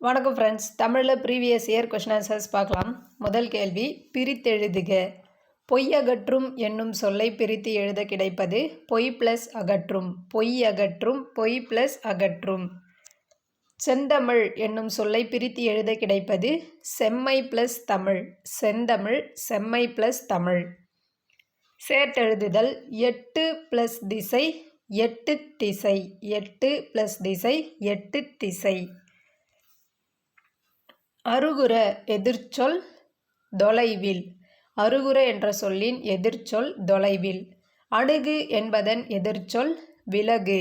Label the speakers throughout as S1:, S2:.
S1: வணக்கம் ஃப்ரெண்ட்ஸ். தமிழில் previous year question answers பார்க்கலாம். முதல் கேள்வி, பிரித்தெழுதுக. பொய் அகற்றும் என்னும் சொல்லை பிரித்து எழுத கிடைப்பது பொய் ப்ளஸ் அகற்றும். பொய் அகற்றும், பொய் ப்ளஸ் அகற்றும். செந்தமிழ் என்னும் சொல்லை பிரித்து எழுத கிடைப்பது செம்மை ப்ளஸ் தமிழ். செந்தமிழ், செம்மை ப்ளஸ் தமிழ். சேர்த்தெழுதுதல். 8 ப்ளஸ் திசை 8 திசை. 8 ப்ளஸ் திசை 8 திசை. அருகுர எதிர்ச்சொல் தொலைவில். அருகுர என்ற சொல்லின் எதிர்ச்சொல் தொலைவில். அணுகு என்பதன் எதிர்ச்சொல் விலகு.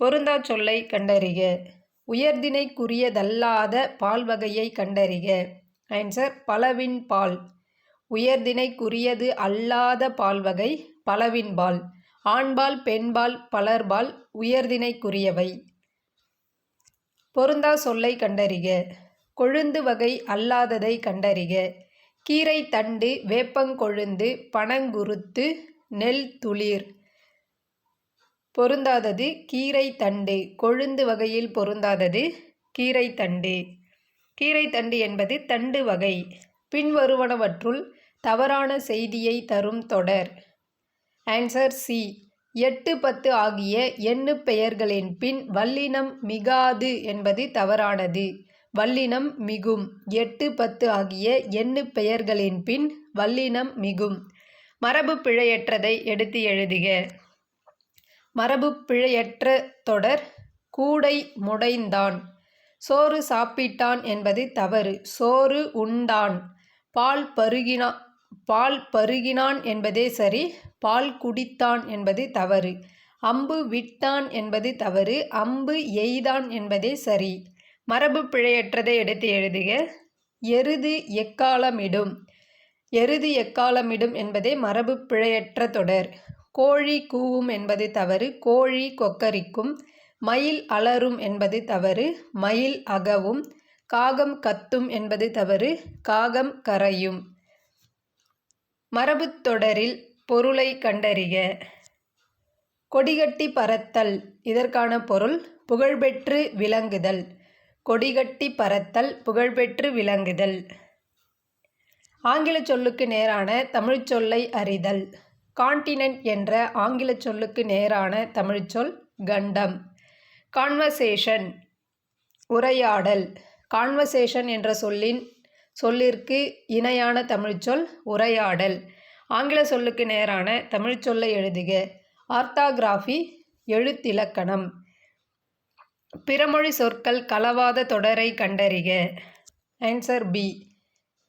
S1: பொருந்தா சொல்லை கண்டறிக. உயர்திணைக்குரியதல்லாத பால் வகையை கண்டறிக. ஆன்சர் பலவின் பால். உயர்திணைக்குரியது அல்லாத பால் வகை பலவின்பால். ஆண்பால், பெண்பால், பலர்பால் உயர்திணைக்குரியவை. பொருந்தா சொல்லை கண்டறிக. கொழுந்து வகை அல்லாததை கண்டறிக. கீரை தண்டு, வேப்பங்கொழுந்து, பனங்குருத்து, நெல் துளிர். பொருந்தாதது கீரை தண்டு. கொழுந்து வகையில் பொருந்தாதது கீரை தண்டு. கீரை தண்டு என்பது தண்டு வகை. பின்வருவனவற்றுள் தவறான செய்தியை தரும் தொடர். Answer C. 8, 10 ஆகிய எண்ணு பெயர்களின் பின் வல்லினம் மிகாது என்பது தவறானது. வல்லினம் மிகும். 8, 10 ஆகிய எண்ணு பெயர்களின் பின் வல்லினம் மிகும். மரபு பிழையற்றதை எடுத்து எழுதுக. மரபு பிழையற்ற தொடர் கூடை முடைந்தான். சோறு சாப்பிட்டான் என்பது தவறு. சோறு உண்டான். பால் பருகினான் என்பதே சரி. பால் குடித்தான் என்பது தவறு. அம்பு விட்டான் என்பது தவறு. அம்பு எய்தான் என்பதே சரி. மரபு பிழையற்றதை எடுத்து எழுதுக. எருது எக்காலமிடும். எருது எக்காலமிடும் என்பதே மரபு பிழையற்ற தொடர். கோழி கூவும் என்பது தவறு. கோழி கொக்கரிக்கும். மயில் அலறும் என்பது தவறு. மயில் அகவும். காகம் கத்தும் என்பது தவறு. காகம் கரையும். மரபு தொடரில் பொருளை கண்டறிக. கொடிகட்டி பறத்தல். இதற்கான பொருள் புகழ்பெற்று விளங்குதல். கொடிகட்டி பறத்தல், புகழ்பெற்று விளங்குதல். ஆங்கில சொல்லுக்கு நேரான தமிழ் சொல்லை அறிதல். கான்டினென்ட் என்ற ஆங்கில சொல்லுக்கு நேரான தமிழ்ச்சொல் கண்டம். கான்வர்சேஷன் உரையாடல். கான்வர்சேஷன் என்ற சொல்லிற்கு இணையான தமிழ்ச்சொல் உரையாடல். ஆங்கில சொல்லுக்கு நேரான தமிழ்ச்சொல்லை எழுதுக. ஆர்த்தாகிராஃபி எழுத்திலக்கணம். பிறமொழி சொற்கள் கலவாத தொடரை கண்டறிக. Answer B.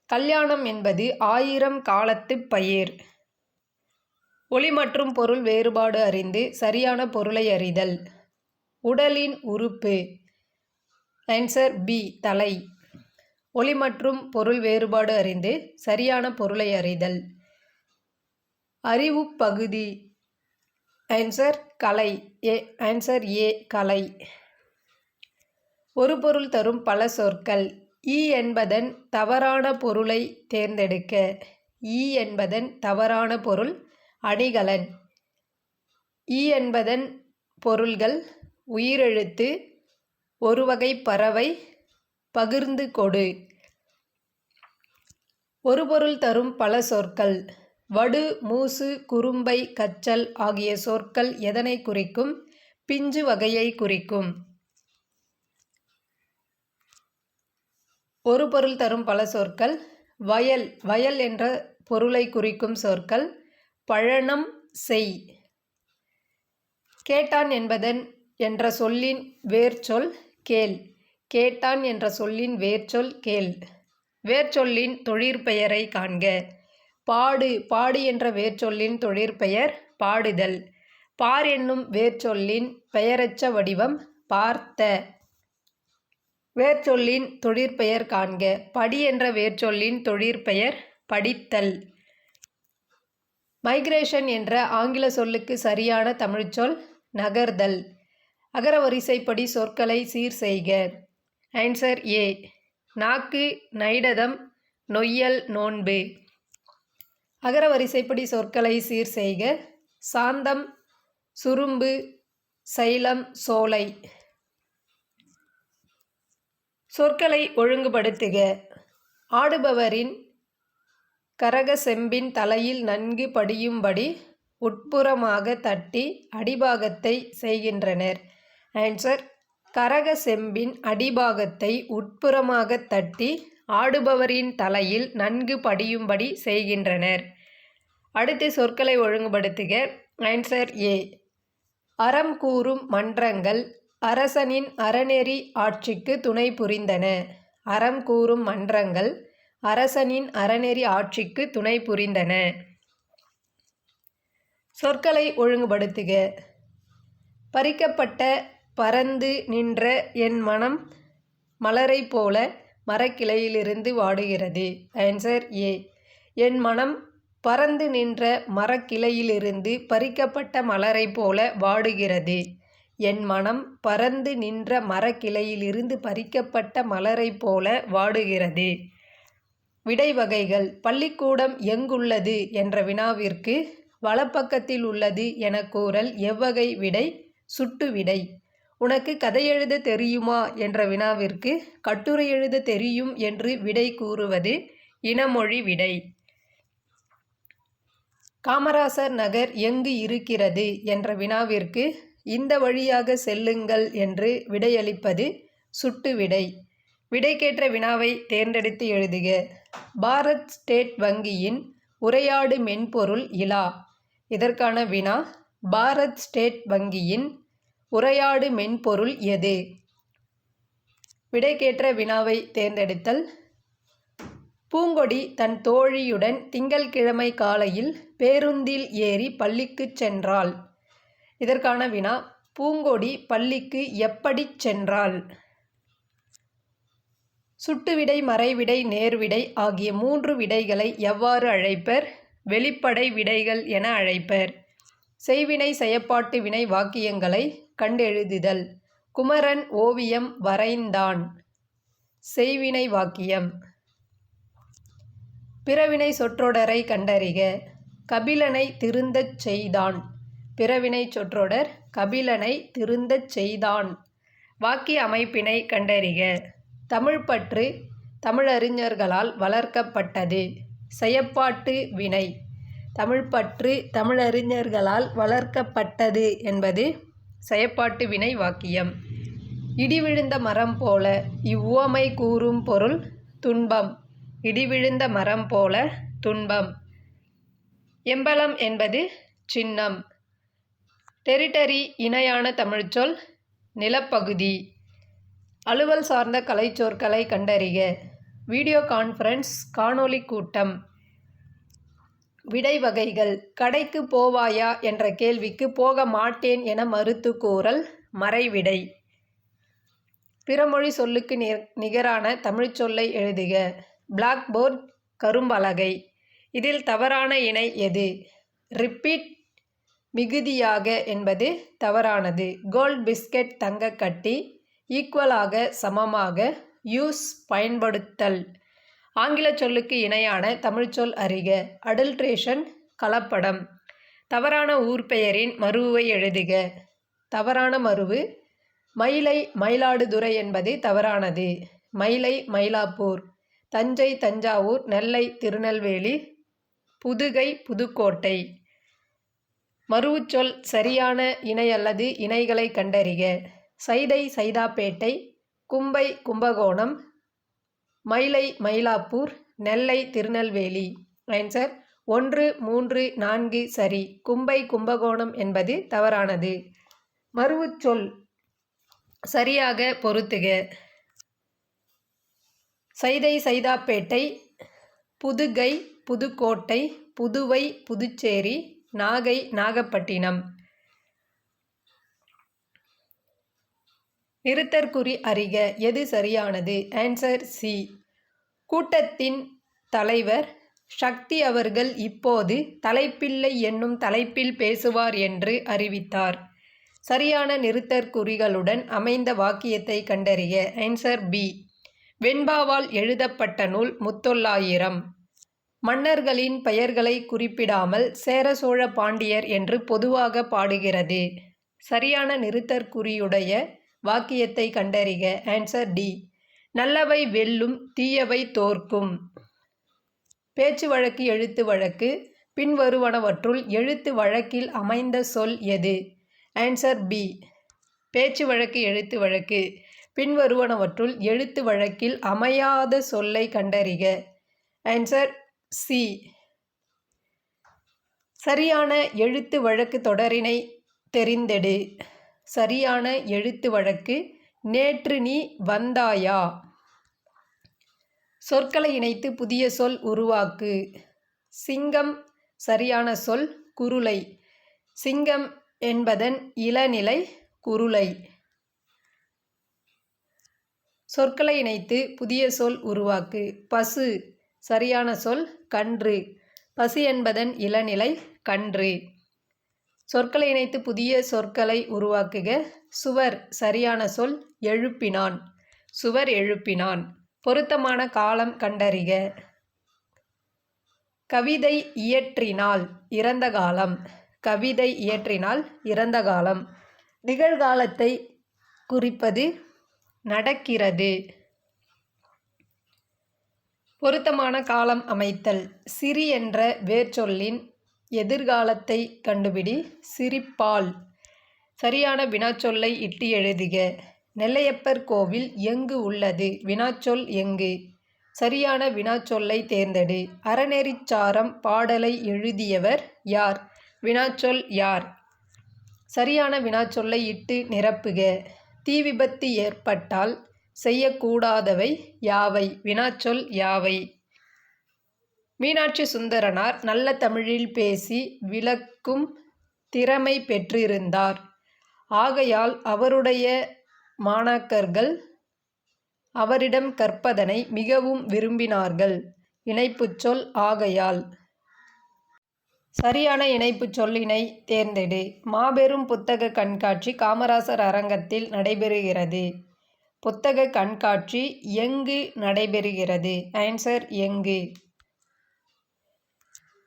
S1: கல்யாணம் என்பது 1000 காலத்து பயிர். ஒலி மற்றும் பொருள் வேறுபாடு அறிந்து சரியான பொருளை அறிதல். உடலின் உறுப்பு. Answer B. தலை. ஒலி மற்றும் பொருள் வேறுபாடு அறிந்து சரியான பொருளை அறிதல். அறிவு பகுதி. ஆன்சர் கலை. Answer A. கலை. ஒரு பொருள் தரும் பல சொற்கள். ஈ என்பதன் தவறான பொருளை தேர்ந்தெடுக்க. ஈ என்பதன் தவறான பொருள் அணிகலன். ஈ என்பதன் பொருள்கள் உயிரெழுத்து, ஒரு வகை பறவை, பகிர்ந்து கொடு. ஒரு பொருள் தரும் பல சொற்கள். வடு, மூசு, குறும்பை, கச்சல் ஆகிய சொற்கள் எதனை குறிக்கும்? பிஞ்சு வகையை குறிக்கும். ஒரு பொருள் தரும் பல சொற்கள். வயல். வயல் என்ற பொருளை குறிக்கும் சொற்கள் பழனம், செய். கேட்டான் என்பதன் என்ற சொல்லின் வேர்ச்சொல் கேள். கேட்டான் என்ற சொல்லின் வேர்ச்சொல் கேள். வேர்ச்சொல்லின் தொழிற்பெயரை காண்க. பாடு. பாடு என்ற வேர்ச்சொல்லின் தொழிற்பெயர் பாடுதல். பார் என்னும் வேர்ச்சொல்லின் பெயரெச்ச வடிவம் பார்த்த. வேர்ச்சொல்லின் தொழிற்பெயர் காண்க. படி என்ற வேர்ச்சொல்லின் தொழிற்பெயர் படித்தல். மைக்ரேஷன் என்ற ஆங்கில சொல்லுக்கு சரியான தமிழ்ச்சொல் நகர்தல். அகரவரிசைப்படி சொற்களை சீர் செய்க. Answer A. நாக்கு, நைடதம், நொய்யல், நோன்பு. அகரவரிசைப்படி சொற்களை சீர் செய்க. சாந்தம், சுரும்பு, சைலம், சோலை. சொற்களை ஒழுங்குபடுத்துக. ஆடுபவரின் கரக செம்பின் தலையில் நன்கு படியும்படி உட்புறமாக தட்டி அடிபாகத்தை செய்கின்றனர். ஆன்சர்: கரக செம்பின் அடிபாகத்தை உட்புறமாக தட்டி ஆடுபவரின் தலையில் நன்கு படியும்படி செய்கின்றனர். அடுத்து சொற்களை ஒழுங்குபடுத்துக. Answer A. அறம் கூறும் மன்றங்கள் அரசனின் அறநெறி ஆட்சிக்கு துணை புரிந்தன. அறம் கூறும் மன்றங்கள் அரசனின் அறநெறி ஆட்சிக்கு துணை புரிந்தன. சொற்களை ஒழுங்குபடுத்துக. பறிக்கப்பட்ட பறந்து நின்ற என் மனம் மலரை போல மரக்கிளையிலிருந்து வாடுகிறது. Answer A. என் மனம் பறந்து நின்ற மரக்கிளையிலிருந்து பறிக்கப்பட்ட மலரை போல வாடுகிறது. என் மனம் பறந்து நின்ற மரக்கிளையிலிருந்து பறிக்கப்பட்ட மலரை போல வாடுகிறது. விடை வகைகள். பள்ளிக்கூடம் எங்குள்ளது என்ற வினாவிற்கு வலப்பக்கத்தில் உள்ளது என கூறல் எவ்வகை விடை? சுட்டு விடை. உனக்கு கதை எழுத தெரியுமா என்ற வினாவிற்கு கட்டுரை எழுத தெரியும் என்று விடை கூறுவது இனமொழி விடை. காமராசர் நகர் எங்கு இருக்கிறது என்ற வினாவிற்கு இந்த வழியாக செல்லுங்கள் என்று விடையளிப்பது சுட்டு விடை. விடைக்கேற்ற வினாவை தேர்ந்தெடுத்து எழுதுக. பாரத் ஸ்டேட் வங்கியின் உரையாடு மென்பொருள் இலா. இதற்கான வினா: பாரத் ஸ்டேட் வங்கியின் உரையாடு மென்பொருள் எது? விடைக்கேற்ற வினாவை தேர்ந்தெடுத்தல். பூங்கொடி தன் தோழியுடன் திங்கள்கிழமை காலையில் பேருந்தில் ஏறி பள்ளிக்கு சென்றாள். இதற்கான வினா: பூங்கொடி பள்ளிக்கு எப்படிச் சென்றாள்? சுட்டுவிடை, மறைவிடை, நேர்விடை ஆகிய 3 விடைகளை எவ்வாறு அழைப்பர்? வெளிப்படை விடைகள் என அழைப்பர். செய்வினை செயப்பாட்டு வினை வாக்கியங்களை கண்டெழுதுதல். குமரன் ஓவியம் வரைந்தான். செய்வினை வாக்கியம். பிறவினை சொற்றொடரை கண்டறிக. கபிலனை திருந்தச் செய்தான். பிறவினை சொற்றொடர் கபிலனை திருந்தச் செய்தான். வாக்கிய அமைப்பினை கண்டறிக. தமிழ்ப்பற்று தமிழறிஞர்களால் வளர்க்கப்பட்டது. செயப்பாட்டு வினை. தமிழ்ப்பற்று தமிழறிஞர்களால் வளர்க்கப்பட்டது என்பது செயப்பாட்டு வினை வாக்கியம். இடிவிழுந்த மரம் போல. இவ்வுவமை கூறும் பொருள் துன்பம். இடிவிழுந்த மரம் போல துன்பம். எம்பலம் என்பது சின்னம். டெரிட்டரி இணையான தமிழ்ச்சொல் நிலப்பகுதி. அலுவல் சார்ந்த கலைச்சொற்களை கண்டறிக. வீடியோ கான்ஃபரன்ஸ் காணொளி கூட்டம். விடை வகைகள். கடைக்கு போவாயா என்ற கேள்விக்கு போக மாட்டேன் என மறுத்து கூறல் மறைவிடை. பிறமொழி சொல்லுக்கு நிகரான தமிழ்ச்சொல்லை எழுதுக. பிளாக்போர்ட் கரும்பலகை. இதில் தவறான இணை எது? ரிப்பீட் மிகுதியாக என்பது தவறானது. கோல்ட் பிஸ்கட் தங்கக்கட்டி. ஈக்குவலாக சமமாக. யூஸ் பயன்படுத்தல். ஆங்கில சொல்லுக்கு இணையான தமிழ்ச்சொல் அறிக. அடல்ட்ரேஷன் கலப்படம். தவறான ஊர்பெயரின் மருவை எழுதுக. தவறான மருவு மயிலை மயிலாடுதுறை என்பது தவறானது. மயிலை மயிலாப்பூர். தஞ்சை தஞ்சாவூர். நெல்லை திருநெல்வேலி. புதுகை புதுக்கோட்டை. மருவுச்சொல் சரியான இணை அல்லது இணைகளை கண்டறிக. சைதை சைதாப்பேட்டை. கும்பை கும்பகோணம். மயிலை மயிலாப்பூர். நெல்லை திருநெல்வேலி. ஆன்சர் 1, 3, 4 சரி. கும்பை கும்பகோணம் என்பது தவறானது. மருவுச்சொல் சரியாக பொருத்துக. சைதை சைதாப்பேட்டை. புதுகை புதுக்கோட்டை. புதுவை புதுச்சேரி. நாகை நாகப்பட்டினம். நிறுத்தற்குறி அறிக. எது சரியானது? Answer C. கூட்டத்தின் தலைவர் சக்தி அவர்கள் இப்போது தலைப்பிள்ளை என்னும் தலைப்பில் பேசுவார் என்று அறிவித்தார். சரியான நிறுத்தற்குறிகளுடன் அமைந்த வாக்கியத்தை கண்டறிக. Answer B. வெண்பாவால் எழுதப்பட்ட நூல் முத்தொள்ளாயிரம். மன்னர்களின் பெயர்களை குறிப்பிடாமல் சேர சோழ பாண்டியர் என்று பொதுவாக பாடுகிறது. சரியான நிறுத்தற்குறியுடைய வாக்கியத்தை கண்டறிக. Answer D. நல்லவை வெல்லும் தீயவை தோற்கும். பேச்சு வழக்கு எழுத்து வழக்கு பின்வருவனவற்றுள் எழுத்து வழக்கில் அமைந்த சொல் எது? Answer B. பேச்சு வழக்கு எழுத்து வழக்கு. பின்வருவனவற்றுள் எழுத்து வழக்கில் அமையாத சொல்லை கண்டறிக. Answer C. சரியான எழுத்து வழக்கு தொடரினை தெரிந்தெடு. சரியான எழுத்து வழக்கு நேற்று நீ வந்தாயா? சொற்களை இணைத்து புதிய சொல் உருவாக்கு. சிங்கம் சரியான சொல் குருளை. சிங்கம் என்பதன் இளநிலை குருளை. சொற்களை இணைத்து புதிய சொல் உருவாக்கு. பசு சரியான சொல் கன்று. பசு என்பதன் இளநிலை கன்று. சொற்களை இணைத்து புதிய சொற்களை உருவாக்குக. சுவர் சரியான சொல் எழுப்பினான். சுவர் எழுப்பினான். பொருத்தமான காலம் கண்டறிக. கவிதை இயற்றினால் இறந்த காலம். கவிதை இயற்றினால் இறந்த காலம். நிகழ்காலத்தை குறிப்பது நடக்கிறது. பொருத்தமான காலம் அமைத்தல். சிரி என்ற வேர்ச்சொல்லின் எதிர்காலத்தை கண்டுபிடி. சிரிப்பால். சரியான வினாச்சொல்லை இட்டு எழுதுக. நெல்லையப்பர் கோவில் எங்கு உள்ளது? வினாச்சொல் எங்கு. சரியான வினாச்சொல்லை தேர்ந்தெடு. அறநெறிச்சாரம் பாடலை எழுதியவர் யார்? வினாச்சொல் யார்? சரியான வினாச்சொல்லை இட்டு நிரப்புக. தீ விபத்து ஏற்பட்டால் செய்யக்கூடாதவை யாவை? வினாச்சொல் யாவை? மீனாட்சி சுந்தரனார் நல்ல தமிழில் பேசி விளக்கும் திறமை பெற்றிருந்தார். ஆகையால் அவருடைய மாணாக்கர்கள் அவரிடம் கற்பதனை மிகவும் விரும்பினார்கள். இணைப்புச் சொல் ஆகையால். சரியான இணைப்புச் சொல்லினை தேர்ந்தெடு. மாபெரும் புத்தக கண்காட்சி காமராசர் அரங்கத்தில் நடைபெறுகிறது. புத்தக கண்காட்சி எங்கு நடைபெறுகிறது? ஆன்சர் எங்கு.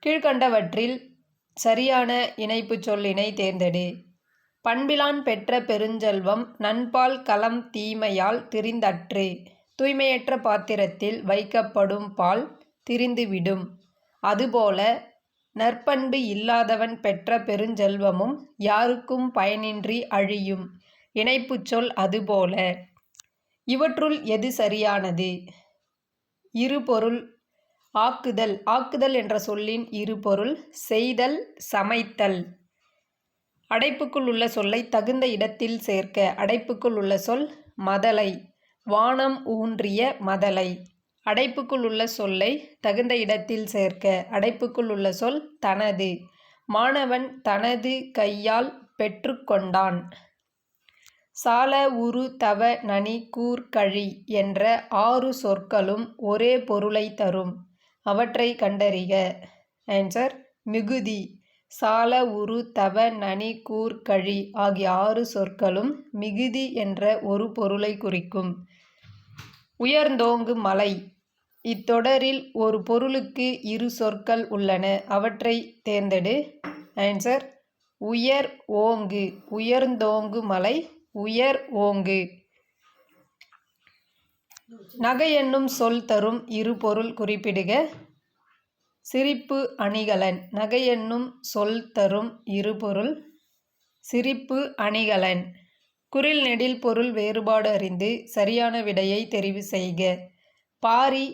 S1: கீழ்கண்டவற்றில் சரியான இணைப்புச் சொல்லினை தேர்ந்தெடு. பண்பிலான் பெற்ற பெருஞ்செல்வம் நண்பால் களம் தீமையால் திரிந்தற்று. தூய்மையற்ற பாத்திரத்தில் வைக்கப்படும் பால் திரிந்துவிடும். அதுபோல நற்பண்பு இல்லாதவன் பெற்ற பெருஞ்செல்வமும் யாருக்கும் பயனின்றி அழியும். இணைப்புச் சொல் அதுபோல. இவற்றுள் எது சரியானது? இருபொருள் ஆக்குதல். ஆக்குதல் என்ற சொல்லின் இருபொருள் செய்தல் சமைத்தல். அடைப்புக்குள் உள்ள சொல்லை தகுந்த இடத்தில் சேர்க்க. அடைப்புக்குள் உள்ள சொல் மதலை. வானம் ஊன்றிய மதலை. அடைப்புக்குள் உள்ள சொல்லை தகுந்த இடத்தில் சேர்க்க. அடைப்புக்குள் உள்ள சொல் தனது. மாணவன் தனது கையால் பெற்றுக்கொண்டான். சால உரு தவ நனி கூர் கழி என்ற 6 சொற்களும் ஒரே பொருளை தரும். அவற்றை கண்டறிக. ஆன்சர் மிகுதி. சால உரு தவ நனி கூர் கழி ஆகிய 6 சொற்களும் மிகுதி என்ற ஒரு பொருளை குறிக்கும். உயர்ந்தோங்கு மலை. இத்தொடரில் ஒரு பொருளுக்கு 2 சொற்கள் உள்ளன. அவற்றை தேர்ந்தெடு. ஆன்சர் உயர் ஓங்கு. உயர்ந்தோங்கு மலை உயர் ஓங்கு. நகை என்னும் சொல் தரும் 2 பொருள் குறிப்பிடுக. சிரிப்பு அணிகலன். நகை என்னும் சொல் தரும் 2 பொருள். சிரிப்பு அணிகலன். குறில் நெடில் பொருள் வேறுபாடு அறிந்து சரியான விடையை தெரிவு செய்க. பாரி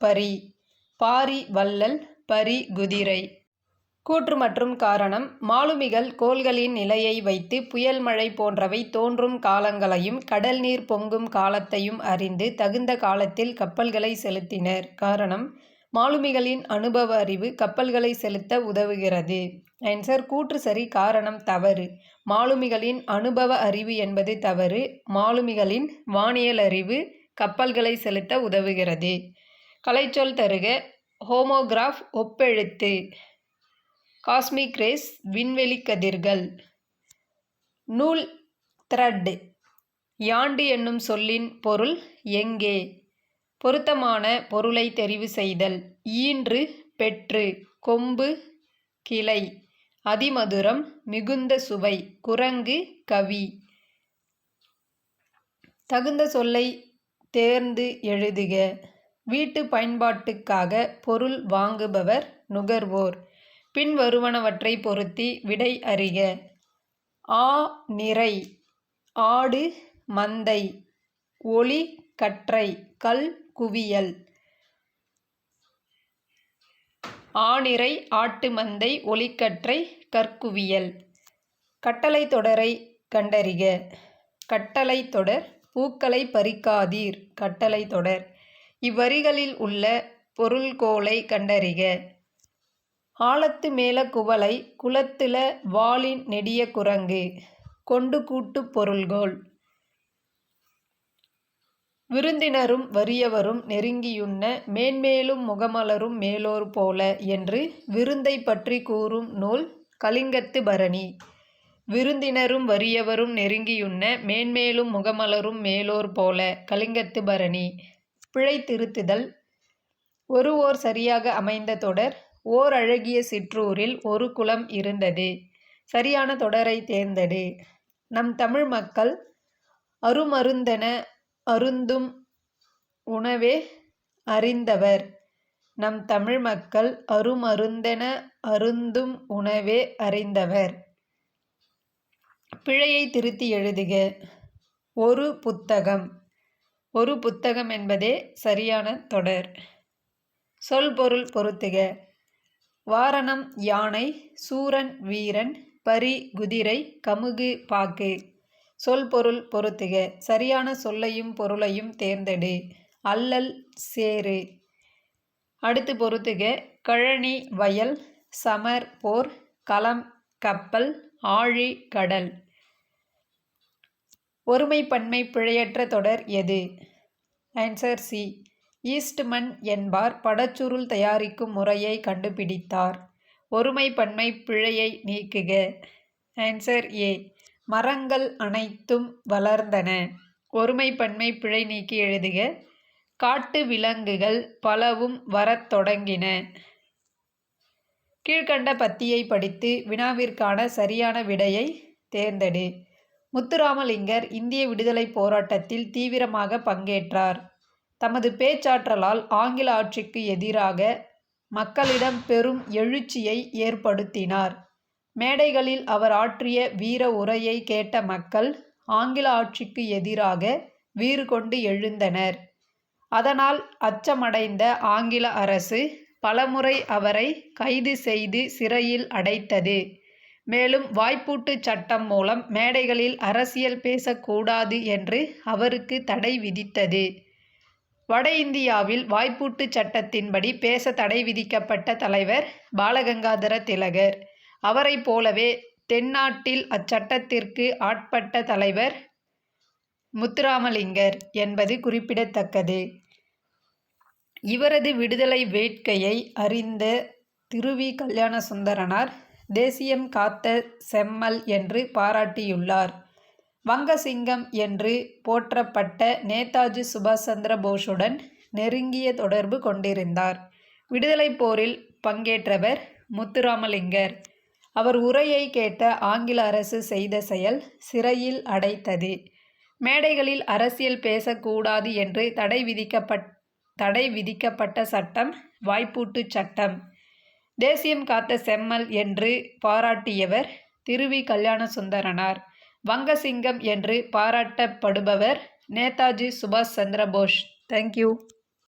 S1: பரி. பாரி வள்ளல் பரி குதிரை. கூற்று மற்றும் காரணம். மாலுமிகள் கோள்களின் நிலையை வைத்து புயல் மழை போன்றவை தோன்றும் காலங்களையும் கடல் நீர் பொங்கும் காலத்தையும் அறிந்து தகுந்த காலத்தில் கப்பல்களை செலுத்தினர். காரணம் மாலுமிகளின் அனுபவ அறிவு கப்பல்களை செலுத்த உதவுகிறது. ஆன்சர் கூற்று சரி, காரணம் தவறு. மாலுமிகளின் அனுபவ அறிவு என்பது தவறு. மாலுமிகளின் வானியல் அறிவு கப்பல்களை செலுத்த உதவுகிறது. கலைச்சொல் தருக. ஹோமோகிராஃப் ஒப்பெழுத்து. காஸ்மிக் ரேஸ் விண்வெளி கதிர்கள். நூல் த்ரெட். யாண்டு என்னும் சொல்லின் பொருள் எங்கே? பொருத்தமான பொருளை தெரிவு செய்தல். ஈன்று பெற்று. கொம்பு கிளை. அதிமதுரம் மிகுந்த சுவை. குரங்கு கவி. தகுந்த சொல்லை தேர்ந்து எழுதுக. வீட்டு பயன்பாட்டுக்காக பொருள் வாங்குபவர் நுகர்வோர். பின்வருவனவற்றை பொருத்தி விடை அறிக. ஆ நிறை ஆடு மந்தை ஒளி கற்றை கல் குவியல். ஆநிறை ஆட்டு மந்தை ஒளிக்கற்றை கற்குவியல். கட்டளை தொடரை கண்டறிக. கட்டளை தொடர் பூக்களை பறிக்காதீர் கட்டளை தொடர். இவ்வரிகளில் உள்ள பொருள்கோளை கண்டறிக. ஆலத்து மேல குவளை குளத்துல வாளின் நெடிய குரங்கு. கொண்டு கூட்டு பொருள்கோள். விருந்தினரும் வறியவரும் நெருங்கியுண்ண மேன்மேலும் முகமலரும் மேலோர் போல என்று விருந்தை பற்றி கூறும் நூல் கலிங்கத்து பரணி. விருந்தினரும் வறியவரும் நெருங்கியுண்ண மேன்மேலும் முகமலரும் மேலோர் போல கலிங்கத்து பரணி. பிழை திருத்துதல். ஓர் சரியாக அமைந்த தொடர். ஓர் அழகிய சிற்றூரில் ஒரு குளம் இருந்தது. சரியான தொடரை தேர்ந்தெடு. நம் தமிழ் மக்கள் அருமருந்தென அருந்தும் உணவே அறிந்தவர். நம் தமிழ் மக்கள் அருமருந்தென அருந்தும் உணவே அறிந்தவர். பிழையை திருத்தி எழுதுக. ஒரு புத்தகம். ஒரு புத்தகம் என்பதே சரியான தொடர். சொல் பொருள் பொருத்துக. வாரணம் யானை, சூரன் வீரன், பரி குதிரை, கமுகு பாக்கு. சொல் பொருள் பொருத்துக. சரியான சொல்லையும் பொருளையும் தேர்ந்தெடு. அல்லல் சேறு. அடுத்து பொருத்துக. கழனி வயல், சமர் போர், களம் கப்பல், ஆழி கடல். ஒருமைப்பன்மை பிழையற்ற தொடர் எது? Answer C. ஈஸ்ட்மன் என்பார் படச்சுருள் தயாரிக்கும் முறையை கண்டுபிடித்தார். ஒருமைப்பன்மை பிழையை நீக்குக. Answer A. மரங்கள் அனைத்தும் வளர்ந்தன. ஒருமைப்பன்மை பிழை நீக்கி எழுதுக. காட்டு விலங்குகள் பலவும் வரத் தொடங்கின. கீழ்கண்ட பத்தியை படித்து வினாவிற்கான சரியான விடையை தேர்ந்தெடு. முத்துராமலிங்கர் இந்திய விடுதலைப் போராட்டத்தில் தீவிரமாக பங்கேற்றார். தமது பேச்சாற்றலால் ஆங்கில ஆட்சிக்கு எதிராக மக்களிடம் பெரும் எழுச்சியை ஏற்படுத்தினார். மேடைகளில் அவர் ஆற்றிய வீர உரையை கேட்ட மக்கள் ஆங்கில ஆட்சிக்கு எதிராக வீறு கொண்டு எழுந்தனர். அதனால் அச்சமடைந்த ஆங்கில அரசு பலமுறை அவரை கைது செய்து சிறையில் அடைத்தது. மேலும் வாய்ப்பூட்டு சட்டம் மூலம் மேடைகளில் அரசியல் பேசக்கூடாது என்று அவருக்கு தடை விதித்தது. வட இந்தியாவில் வாய்ப்பூட்டு சட்டத்தின்படி பேச தடை விதிக்கப்பட்ட தலைவர் பாலகங்காதர திலகர். அவரைப் போலவே தென்னாட்டில் அச்சட்டத்திற்கு ஆட்பட்ட தலைவர் முத்துராமலிங்கர் என்பது குறிப்பிடத்தக்கது. இவரது விடுதலை வேட்கையை அறிந்த திருவி கல்யாணசுந்தரனார் தேசியம் காத்த செம்மல் என்று பாராட்டியுள்ளார். வங்கசிங்கம் என்று போற்றப்பட்ட நேதாஜி சுபாஷ் சந்திர போஸுடன் நெருங்கிய தொடர்பு கொண்டிருந்தார். விடுதலைப் போரில் பங்கேற்றவர் முத்துராமலிங்கர். அவர் உரையை கேட்ட ஆங்கில அரசு செய்த செயல் சிறையில் அடைத்தது. மேடைகளில் அரசியல் பேசக்கூடாது என்று தடை விதிக்கப்பட்ட சட்டம் வாய்ப்பூட்டு சட்டம். தேசியம் காத்த செம்மல் என்று பாராட்டியவர் திருவி கல்யாணசுந்தரனார். வங்கசிங்கம் என்று பாராட்டப்படுபவர் நேதாஜி சுபாஷ் சந்திர போஸ். தேங்க்யூ.